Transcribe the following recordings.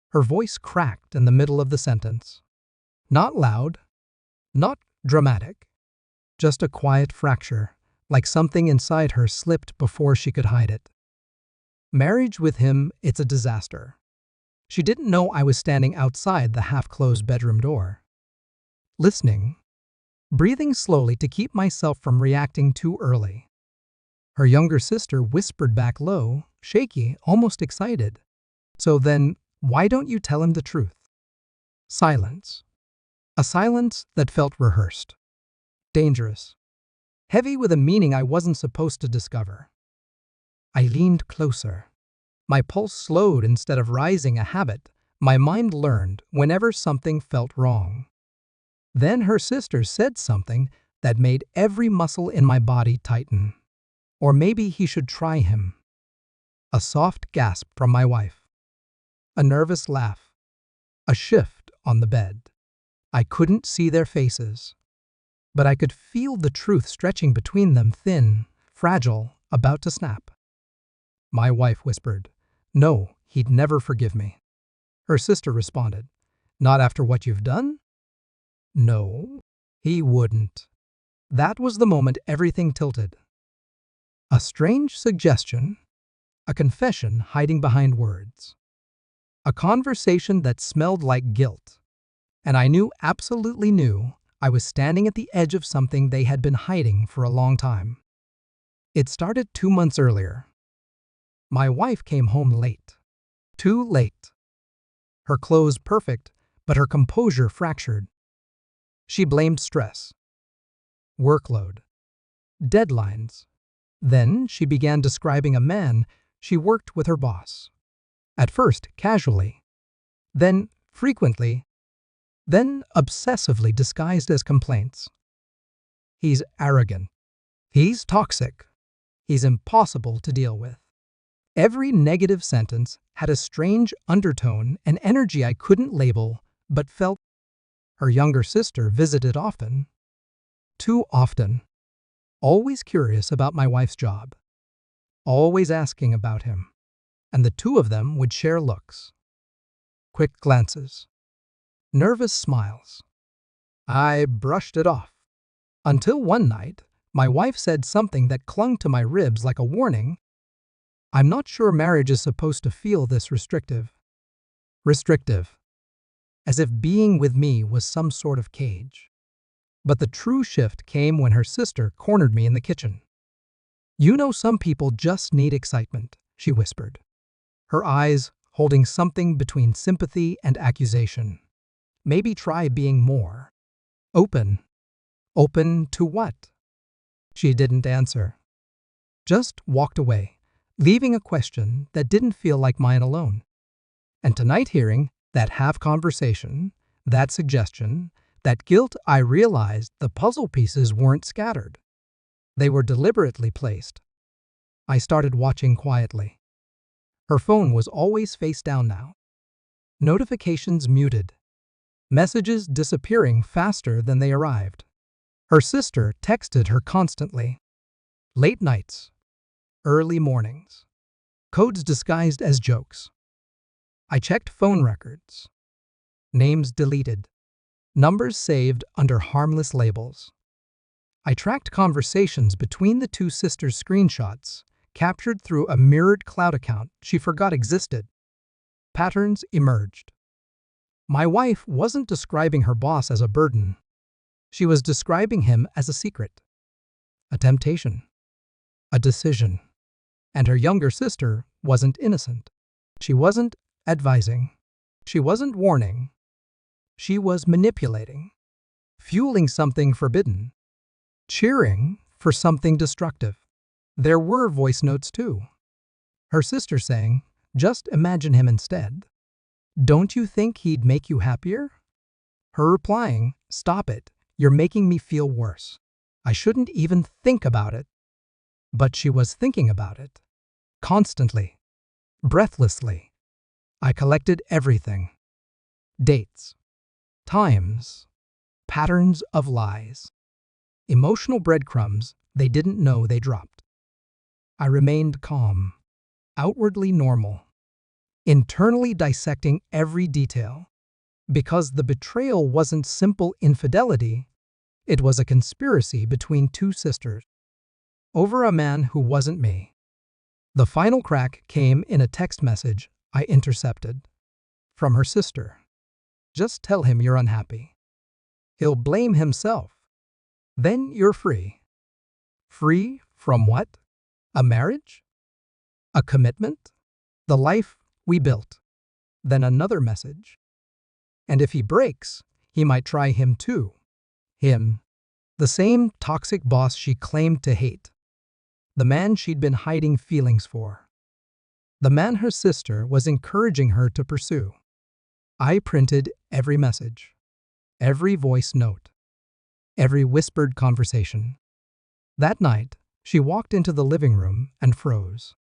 Her voice cracked in the middle of the sentence. Not loud, not dramatic, just a quiet fracture, like something inside her slipped before she could hide it. Marriage with him, it's a disaster. She didn't know I was standing outside the half-closed bedroom door. Listening, breathing slowly to keep myself from reacting too early. Her younger sister whispered back low, shaky, almost excited. So then, why don't you tell him the truth? Silence. A silence that felt rehearsed. Dangerous. Heavy with a meaning I wasn't supposed to discover. I leaned closer. My pulse slowed instead of rising, a habit my mind learned whenever something felt wrong. Then her sister said something that made every muscle in my body tighten. Or maybe he should try him. A soft gasp from my wife. A nervous laugh. A shift on the bed. I couldn't see their faces, but I could feel the truth stretching between them, thin, fragile, about to snap. My wife whispered, "No, he'd never forgive me." Her sister responded, "Not after what you've done?" No, he wouldn't. That was the moment everything tilted. A strange suggestion, a confession hiding behind words. A conversation that smelled like guilt. And I knew, absolutely knew, I was standing at the edge of something they had been hiding for a long time. It started 2 months earlier. My wife came home late. Too late. Her clothes perfect, but her composure fractured. She blamed stress, workload, deadlines. Then she began describing a man she worked with, her boss. At first, casually. Then, frequently. Then, obsessively disguised as complaints. He's arrogant. He's toxic. He's impossible to deal with. Every negative sentence had a strange undertone and energy I couldn't label, but felt. Her younger sister visited often. Too often. Always curious about my wife's job. Always asking about him. And the two of them would share looks. Quick glances. Nervous smiles. I brushed it off. Until one night, my wife said something that clung to my ribs like a warning. I'm not sure marriage is supposed to feel this restrictive. Restrictive. As if being with me was some sort of cage. But the true shift came when her sister cornered me in the kitchen. You know, some people just need excitement, she whispered. Her eyes holding something between sympathy and accusation. Maybe try being more open. Open to what? She didn't answer. Just walked away, leaving a question that didn't feel like mine alone. And tonight, hearing that half conversation, that suggestion, that guilt, I realized the puzzle pieces weren't scattered. They were deliberately placed. I started watching quietly. Her phone was always face down now. Notifications muted. Messages disappearing faster than they arrived. Her sister texted her constantly. Late nights. Early mornings. Codes disguised as jokes. I checked phone records. Names deleted. Numbers saved under harmless labels. I tracked conversations between the two sisters, screenshots captured through a mirrored cloud account she forgot existed. Patterns emerged. My wife wasn't describing her boss as a burden. She was describing him as a secret, a temptation, a decision. And her younger sister wasn't innocent. She wasn't advising. She wasn't warning. She was manipulating, fueling something forbidden, cheering for something destructive. There were voice notes too. Her sister saying, "Just imagine him instead. Don't you think he'd make you happier?" Her replying, "Stop it, you're making me feel worse. I shouldn't even think about it." But she was thinking about it. Constantly. Breathlessly. I collected everything. Dates. Times. Patterns of lies. Emotional breadcrumbs they didn't know they dropped. I remained calm. Outwardly normal. internally dissecting every detail. Because the betrayal wasn't simple infidelity, it was a conspiracy between two sisters over a man who wasn't me. The final crack came in a text message I intercepted from her sister. Just tell him you're unhappy. He'll blame himself. Then you're free. Free from what? A marriage? A commitment? The life we built. Then another message. And if he breaks, he might try him too. Him. The same toxic boss she claimed to hate. The man she'd been hiding feelings for. The man her sister was encouraging her to pursue. I printed every message, every voice note, every whispered conversation. That night, she walked into the living room and froze.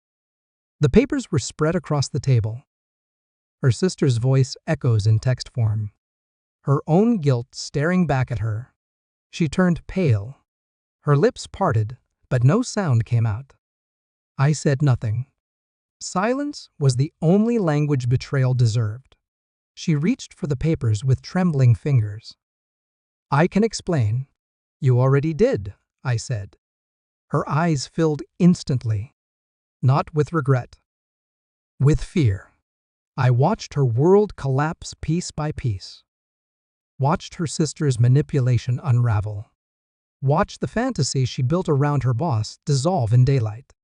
The papers were spread across the table. Her sister's voice echoes in text form. Her own guilt staring back at her. She turned pale. Her lips parted, but no sound came out. I said nothing. Silence was the only language betrayal deserved. She reached for the papers with trembling fingers. I can explain. You already did, I said. Her eyes filled instantly. Not with regret. With fear. I watched her world collapse piece by piece. Watched her sister's manipulation unravel. Watched the fantasy she built around her boss dissolve in daylight.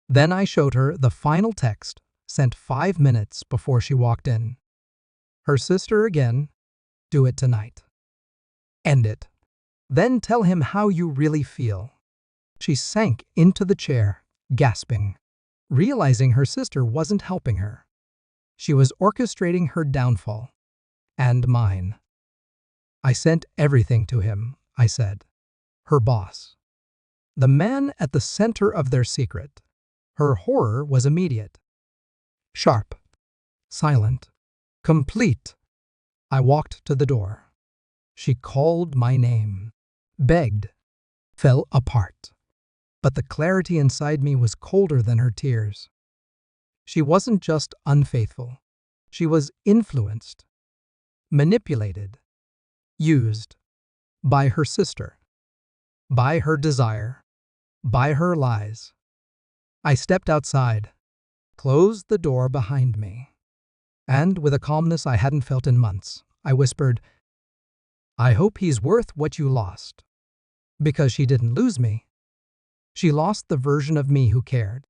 Then I showed her the final text, sent 5 minutes before she walked in. Her sister again, do it tonight. End it. Then tell him how you really feel. She sank into the chair, gasping, realizing her sister wasn't helping her. She was orchestrating her downfall. And mine. I sent everything to him, I said. Her boss. The man at the center of their secret. Her horror was immediate. Sharp. Silent. Complete. I walked to the door. She called my name. Begged. Fell apart. But the clarity inside me was colder than her tears. She wasn't just unfaithful. She was influenced. Manipulated. Used. By her sister. By her desire. By her lies. I stepped outside, closed the door behind me, and with a calmness I hadn't felt in months, I whispered, I hope he's worth what you lost. Because she didn't lose me. She lost the version of me who cared.